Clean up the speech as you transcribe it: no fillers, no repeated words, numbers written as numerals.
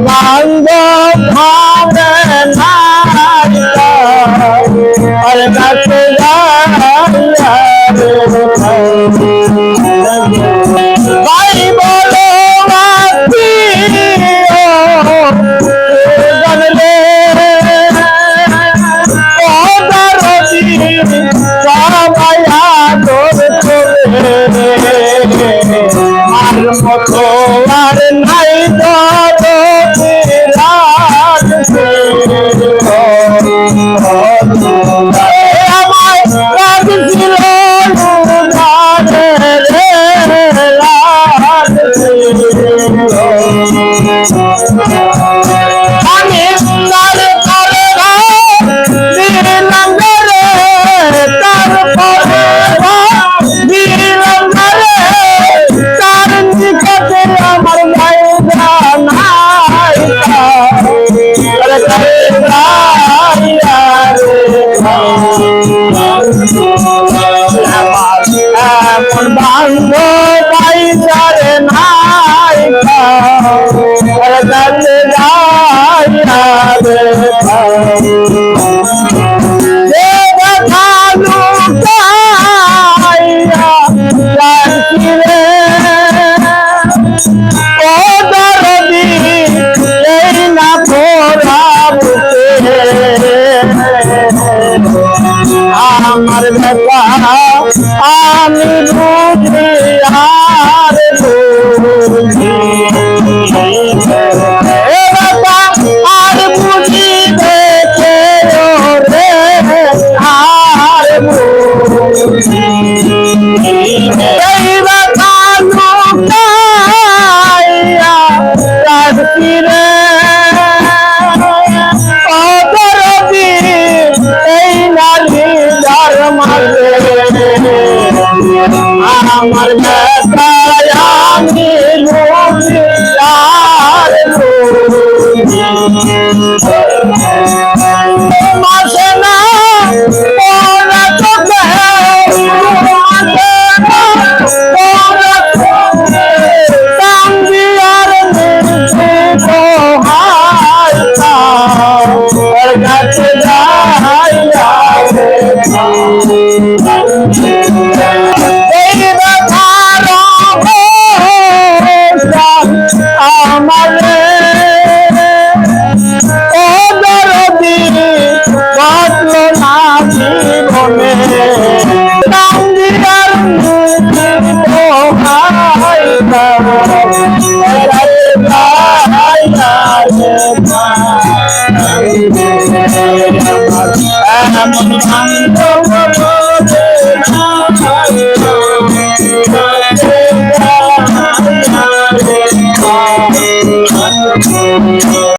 বান্ধব ভাবে আর কাছে ভাই বলো জানলে সবাই আদর করে আর মতো আর নাই আমায় রাখছিল আমি আমার বেলা আমি বুঝি আর বুঝি আর বুঝি দেখে রে আর বুঝি এই ব্যথা লুকাইয়া রাখছি রে আমার বেটায় আমি মাসে না কাছে যাইয়া I'm